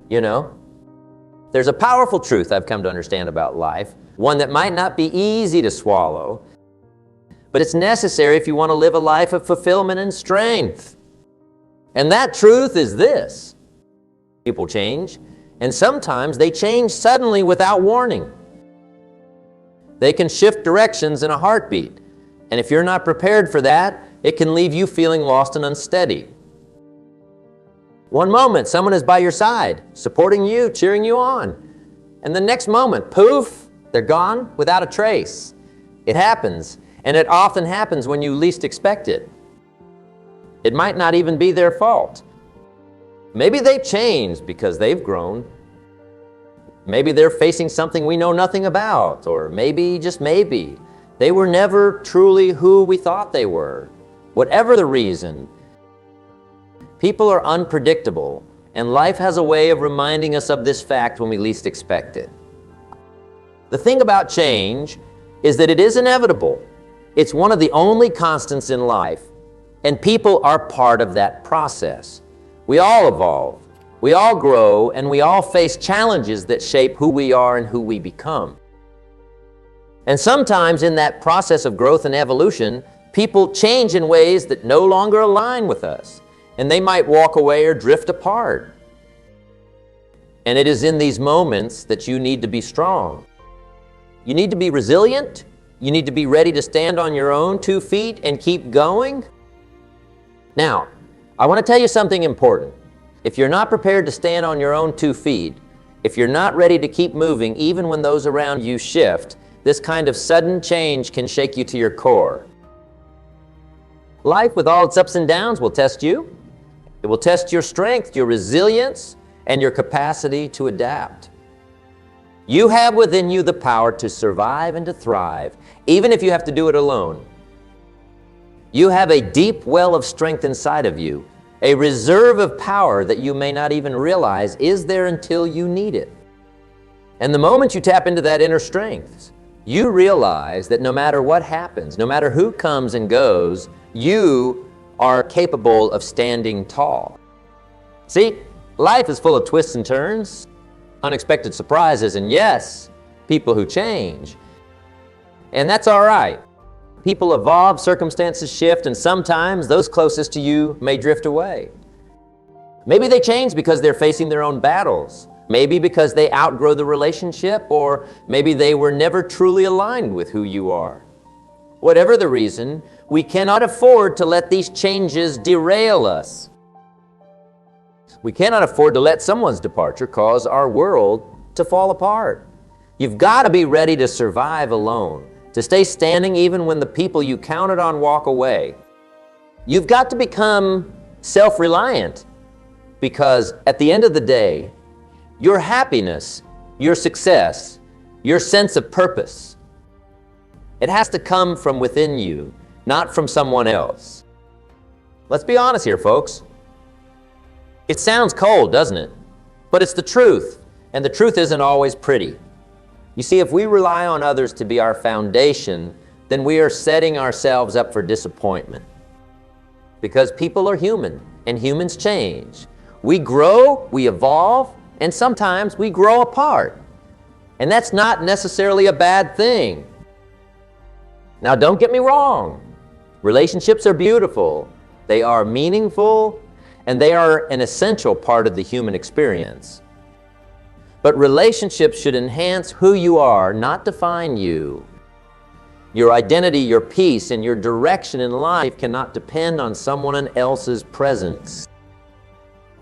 you know? There's a powerful truth I've come to understand about life, one that might not be easy to swallow, but it's necessary if you want to live a life of fulfillment and strength. And that truth is this: people change, and sometimes they change suddenly without warning. They can shift directions in a heartbeat, and if you're not prepared for that, it can leave you feeling lost and unsteady. One moment, someone is by your side, supporting you, cheering you on, and the next moment, poof, they're gone without a trace. It happens, and it often happens when you least expect it. It might not even be their fault. Maybe they've changed because they've grown. Maybe they're facing something we know nothing about, or maybe, just maybe, they were never truly who we thought they were. Whatever the reason, people are unpredictable, and life has a way of reminding us of this fact when we least expect it. The thing about change is that it is inevitable. It's one of the only constants in life, and people are part of that process. We all evolve, we all grow, and we all face challenges that shape who we are and who we become. And sometimes in that process of growth and evolution, people change in ways that no longer align with us, and they might walk away or drift apart. And it is in these moments that you need to be strong. You need to be resilient. You need to be ready to stand on your own 2 feet and keep going. Now, I want to tell you something important. If you're not prepared to stand on your own 2 feet, if you're not ready to keep moving even when those around you shift, this kind of sudden change can shake you to your core. Life, with all its ups and downs, will test you. It will test your strength, your resilience, and your capacity to adapt. You have within you the power to survive and to thrive, even if you have to do it alone. You have a deep well of strength inside of you, a reserve of power that you may not even realize is there until you need it. And the moment you tap into that inner strength, you realize that no matter what happens, no matter who comes and goes, you are capable of standing tall. See, life is full of twists and turns, unexpected surprises, and yes, people who change. And that's all right. People evolve, circumstances shift, and sometimes those closest to you may drift away. Maybe they change because they're facing their own battles. Maybe because they outgrow the relationship, or maybe they were never truly aligned with who you are. Whatever the reason, we cannot afford to let these changes derail us. We cannot afford to let someone's departure cause our world to fall apart. You've got to be ready to survive alone, to stay standing even when the people you counted on walk away. You've got to become self-reliant, because at the end of the day, your happiness, your success, your sense of purpose, it has to come from within you, not from someone else. Let's be honest here, folks. It sounds cold, doesn't it? But it's the truth, and the truth isn't always pretty. You see, if we rely on others to be our foundation, then we are setting ourselves up for disappointment. Because people are human, and humans change. We grow, we evolve, and sometimes we grow apart. And that's not necessarily a bad thing. Now, don't get me wrong. Relationships are beautiful, they are meaningful, and they are an essential part of the human experience. But relationships should enhance who you are, not define you. Your identity, your peace, and your direction in life cannot depend on someone else's presence.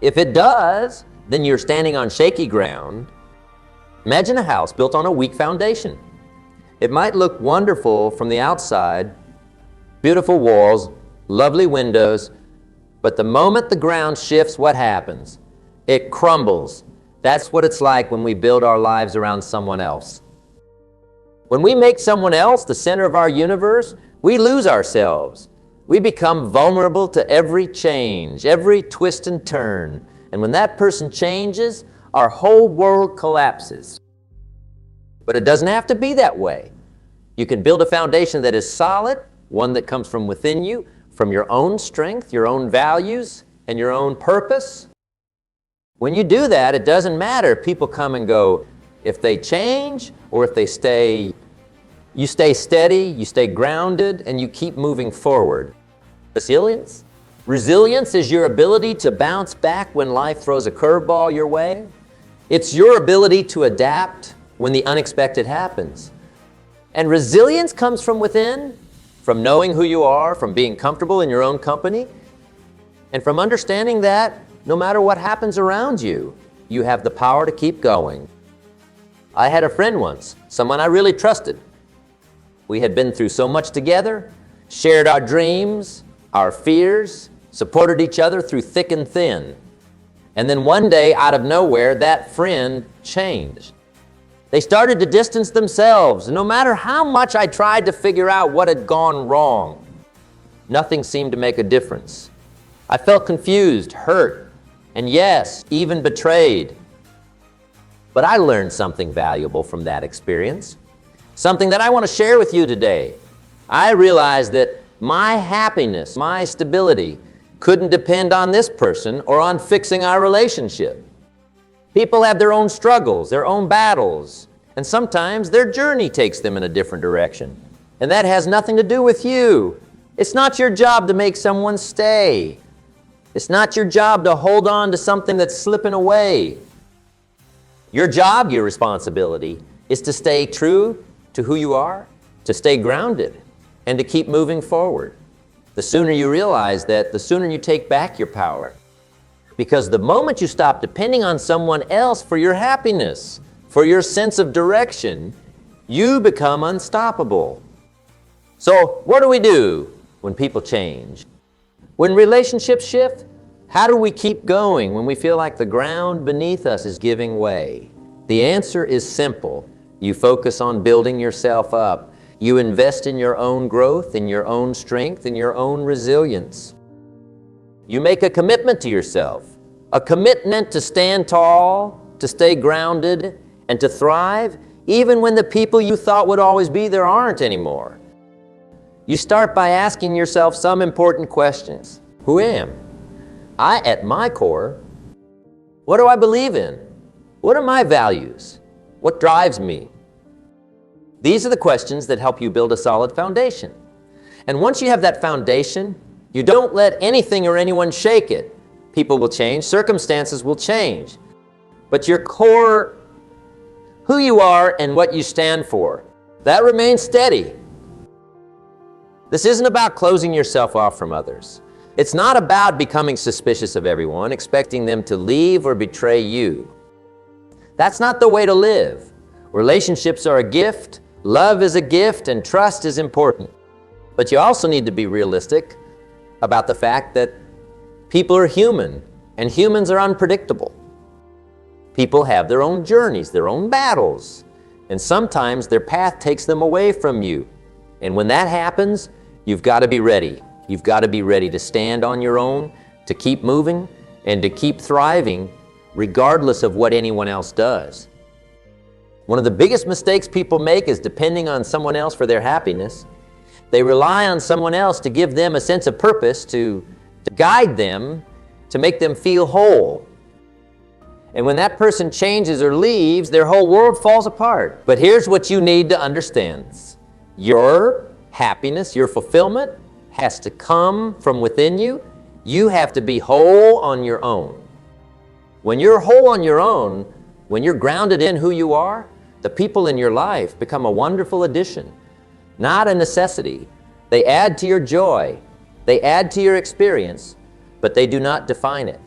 If it does, then you're standing on shaky ground. Imagine a house built on a weak foundation. It might look wonderful from the outside, beautiful walls, lovely windows, but the moment the ground shifts, what happens? It crumbles. That's what it's like when we build our lives around someone else. When we make someone else the center of our universe, we lose ourselves. We become vulnerable to every change, every twist and turn. And when that person changes, our whole world collapses. But it doesn't have to be that way. You can build a foundation that is solid, one that comes from within you, from your own strength, your own values, and your own purpose. When you do that, it doesn't matter if people come and go. If they change or if they stay, you stay steady, you stay grounded, and you keep moving forward. Resilience? Resilience is your ability to bounce back when life throws a curveball your way. It's your ability to adapt when the unexpected happens. And resilience comes from within, from knowing who you are, from being comfortable in your own company, and from understanding that no matter what happens around you, you have the power to keep going. I had a friend once, someone I really trusted. We had been through so much together, shared our dreams, our fears, supported each other through thick and thin. And then one day, out of nowhere, that friend changed. They started to distance themselves. No matter how much I tried to figure out what had gone wrong, nothing seemed to make a difference. I felt confused, hurt, and yes, even betrayed. But I learned something valuable from that experience, something that I want to share with you today. I realized that my happiness, my stability, couldn't depend on this person or on fixing our relationship. People have their own struggles, their own battles, and sometimes their journey takes them in a different direction. And that has nothing to do with you. It's not your job to make someone stay. It's not your job to hold on to something that's slipping away. Your job, your responsibility, is to stay true to who you are, to stay grounded, and to keep moving forward. The sooner you realize that, the sooner you take back your power. Because the moment you stop depending on someone else for your happiness, for your sense of direction, you become unstoppable. So what do we do when people change? When relationships shift, how do we keep going when we feel like the ground beneath us is giving way? The answer is simple. You focus on building yourself up. You invest in your own growth, in your own strength, in your own resilience. You make a commitment to yourself, a commitment to stand tall, to stay grounded, and to thrive, even when the people you thought would always be there aren't anymore. You start by asking yourself some important questions. Who am I at my core? What do I believe in? What are my values? What drives me? These are the questions that help you build a solid foundation. And once you have that foundation, you don't let anything or anyone shake it. People will change, circumstances will change. But your core, who you are and what you stand for, that remains steady. This isn't about closing yourself off from others. It's not about becoming suspicious of everyone, expecting them to leave or betray you. That's not the way to live. Relationships are a gift, love is a gift, and trust is important. But you also need to be realistic about the fact that people are human, and humans are unpredictable. People have their own journeys, their own battles, and sometimes their path takes them away from you. And when that happens, you've got to be ready. You've got to be ready to stand on your own, to keep moving, and to keep thriving, regardless of what anyone else does. One of the biggest mistakes people make is depending on someone else for their happiness. They rely on someone else to give them a sense of purpose, to guide them, to make them feel whole. And when that person changes or leaves, their whole world falls apart. But here's what you need to understand. Your happiness, your fulfillment has to come from within you. You have to be whole on your own. When you're whole on your own, when you're grounded in who you are, the people in your life become a wonderful addition, not a necessity. They add to your joy, they add to your experience, but they do not define it.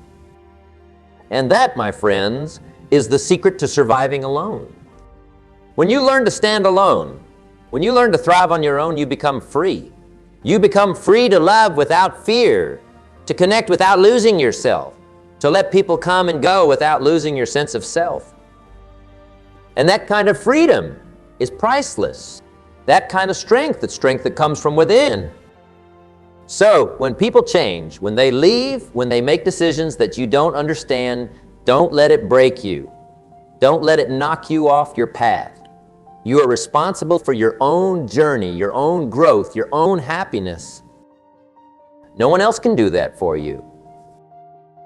And that, my friends, is the secret to surviving alone. When you learn to stand alone, when you learn to thrive on your own, you become free. You become free to love without fear, to connect without losing yourself, to let people come and go without losing your sense of self. And that kind of freedom is priceless. That kind of strength, that strength that comes from within. So when people change, when they leave, when they make decisions that you don't understand, don't let it break you. Don't let it knock you off your path. You are responsible for your own journey, your own growth, your own happiness. No one else can do that for you.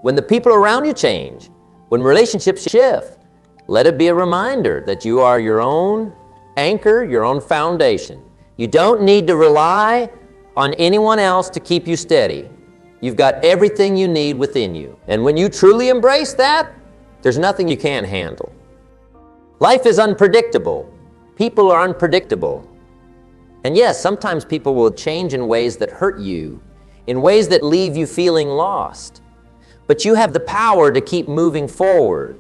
When the people around you change, When relationships shift, let it be a reminder that you are your own anchor, your own foundation. You don't need to rely on anyone else to keep you steady. You've got everything you need within you. And when you truly embrace that, there's nothing you can't handle. Life is unpredictable. People are unpredictable. And yes, sometimes people will change in ways that hurt you, in ways that leave you feeling lost. But you have the power to keep moving forward.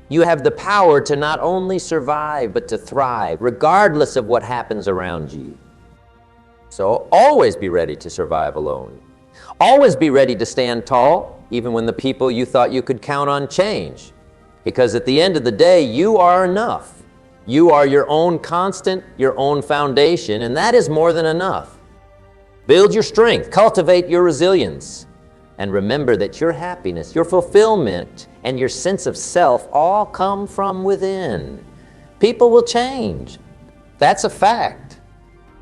You have the power to not only survive, but to thrive, regardless of what happens around you. So always be ready to survive alone. Always be ready to stand tall, even when the people you thought you could count on change. Because at the end of the day, you are enough. You are your own constant, your own foundation, and that is more than enough. Build your strength, cultivate your resilience, and remember that your happiness, your fulfillment, and your sense of self all come from within. People will change. That's a fact.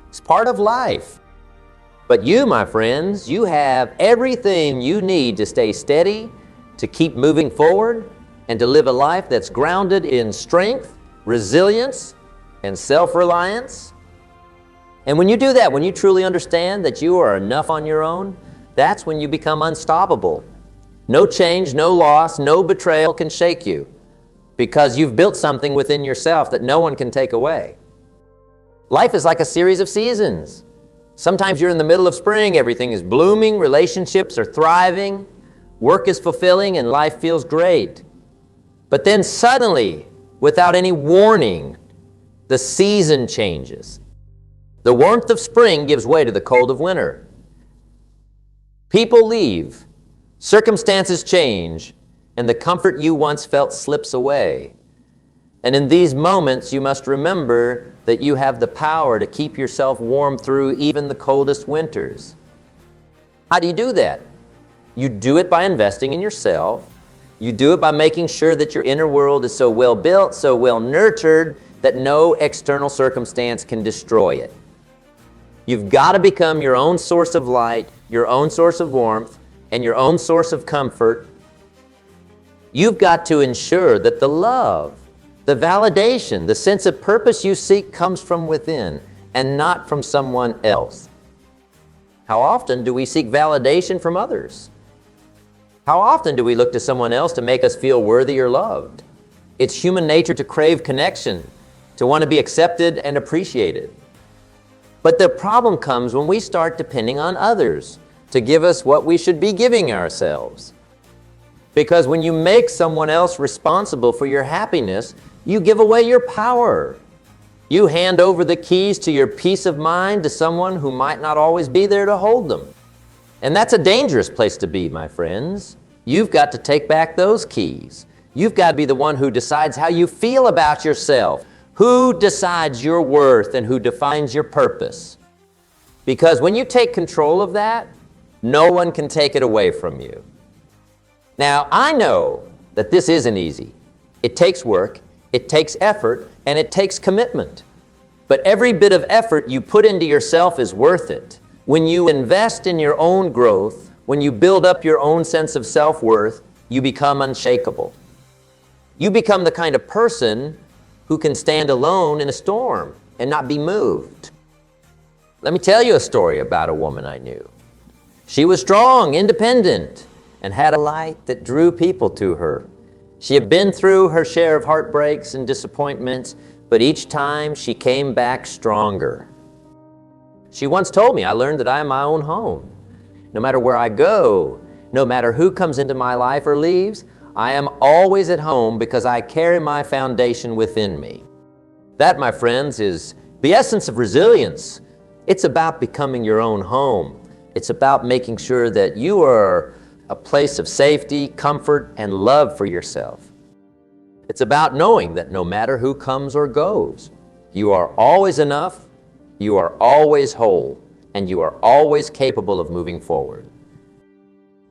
It's part of life. But you, my friends, you have everything you need to stay steady, to keep moving forward, and to live a life that's grounded in strength, resilience, and self-reliance. And when you do that, when you truly understand that you are enough on your own, that's when you become unstoppable. No change, no loss, no betrayal can shake you, because you've built something within yourself that no one can take away. Life is like a series of seasons. Sometimes you're in the middle of spring, everything is blooming, relationships are thriving, work is fulfilling, and life feels great. But then suddenly, without any warning, the season changes. The warmth of spring gives way to the cold of winter. People leave, circumstances change, and the comfort you once felt slips away. And in these moments, you must remember that you have the power to keep yourself warm through even the coldest winters. How do you do that? You do it by investing in yourself. You do it by making sure that your inner world is so well built, so well nurtured, that no external circumstance can destroy it. You've got to become your own source of light, your own source of warmth, and your own source of comfort. You've got to ensure that the love, the validation, the sense of purpose you seek comes from within and not from someone else. How often do we seek validation from others? How often do we look to someone else to make us feel worthy or loved? It's human nature to crave connection, to want to be accepted and appreciated. But the problem comes when we start depending on others to give us what we should be giving ourselves. Because when you make someone else responsible for your happiness, you give away your power. You hand over the keys to your peace of mind to someone who might not always be there to hold them. And that's a dangerous place to be, my friends. You've got to take back those keys. You've got to be the one who decides how you feel about yourself, who decides your worth, and who defines your purpose. Because when you take control of that, no one can take it away from you. Now, I know that this isn't easy. It takes work, it takes effort, and it takes commitment. But every bit of effort you put into yourself is worth it. When you invest in your own growth, when you build up your own sense of self-worth, you become unshakable. You become the kind of person who can stand alone in a storm and not be moved. Let me tell you a story about a woman I knew. She was strong, independent, and had a light that drew people to her. She had been through her share of heartbreaks and disappointments, but each time she came back stronger. She once told me, I learned that I am my own home. No matter where I go, no matter who comes into my life or leaves, I am always at home because I carry my foundation within me. That, my friends, is the essence of resilience. It's about becoming your own home. It's about making sure that you are a place of safety, comfort, and love for yourself. It's about knowing that no matter who comes or goes, you are always enough, you are always whole, and you are always capable of moving forward.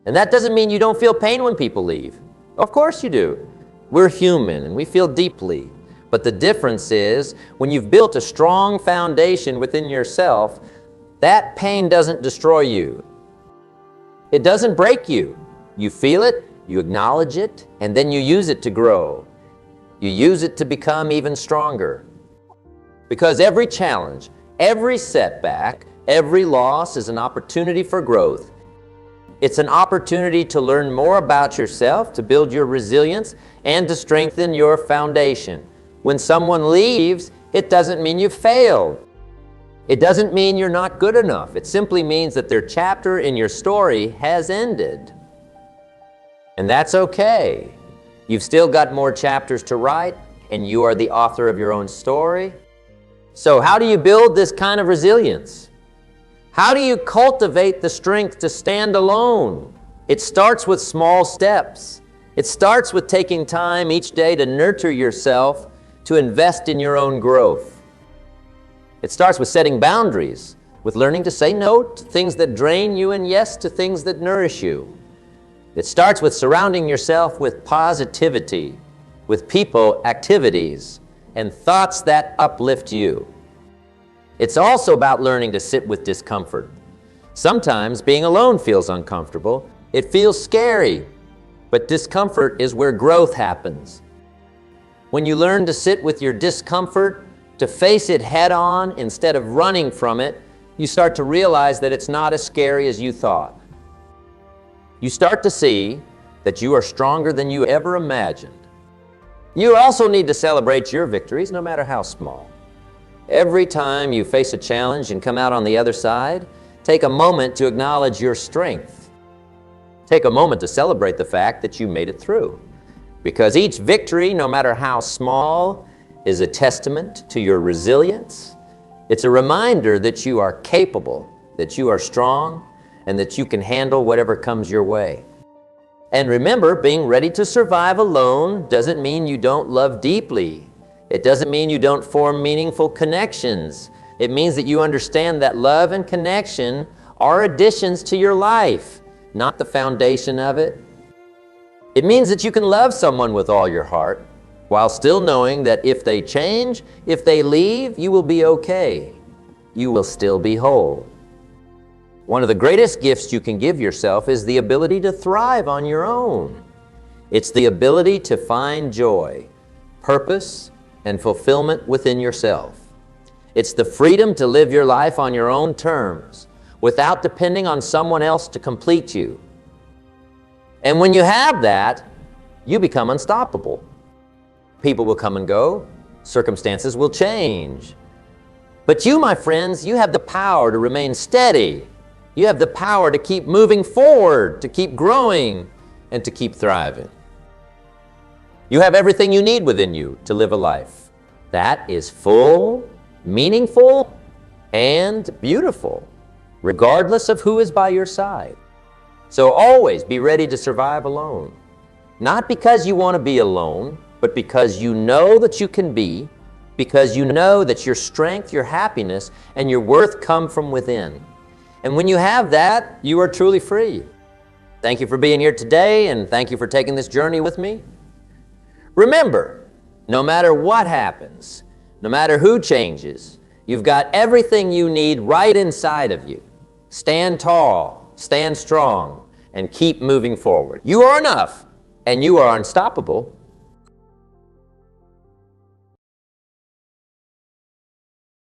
And that doesn't mean you don't feel pain when people leave. Of course you do. We're human and we feel deeply. But the difference is when you've built a strong foundation within yourself, that pain doesn't destroy you. It doesn't break you. You feel it, You acknowledge it, and then you use it to grow. You use it to become even stronger. Because every challenge, every setback, every loss is an opportunity for growth. It's an opportunity to learn more about yourself, to build your resilience, and to strengthen your foundation. When someone leaves, it doesn't mean you failed. It doesn't mean you're not good enough. It simply means that their chapter in your story has ended. And that's okay. You've still got more chapters to write, and you are the author of your own story. So how do you build this kind of resilience? How do you cultivate the strength to stand alone? It starts with small steps. It starts with taking time each day to nurture yourself, to invest in your own growth. It starts with setting boundaries, with learning to say no to things that drain you and yes to things that nourish you. It starts with surrounding yourself with positivity, with people, activities, and thoughts that uplift you. It's also about learning to sit with discomfort. Sometimes being alone feels uncomfortable. It feels scary, but discomfort is where growth happens. When you learn to sit with your discomfort, to face it head on instead of running from it, you start to realize that it's not as scary as you thought. You start to see that you are stronger than you ever imagined. You also need to celebrate your victories, no matter how small. Every time you face a challenge and come out on the other side, take a moment to acknowledge your strength. Take a moment to celebrate the fact that you made it through. Because each victory, no matter how small, is a testament to your resilience. It's a reminder that you are capable, that you are strong, and that you can handle whatever comes your way. And remember, being ready to survive alone doesn't mean you don't love deeply. It doesn't mean you don't form meaningful connections. It means that you understand that love and connection are additions to your life, not the foundation of it. It means that you can love someone with all your heart, while still knowing that if they change, if they leave, you will be okay. You will still be whole. One of the greatest gifts you can give yourself is the ability to thrive on your own. It's the ability to find joy, purpose, and fulfillment within yourself. It's the freedom to live your life on your own terms, without depending on someone else to complete you. And when you have that, you become unstoppable. People will come and go, circumstances will change. But you, my friends, you have the power to remain steady. You have the power to keep moving forward, to keep growing, and to keep thriving. You have everything you need within you to live a life that is full, meaningful, and beautiful, regardless of who is by your side. So always be ready to survive alone. Not because you want to be alone, but because you know that you can be, because you know that your strength, your happiness, and your worth come from within. And when you have that, you are truly free. Thank you for being here today, and thank you for taking this journey with me. Remember, no matter what happens, no matter who changes, you've got everything you need right inside of you. Stand tall, stand strong, and keep moving forward. You are enough, and you are unstoppable.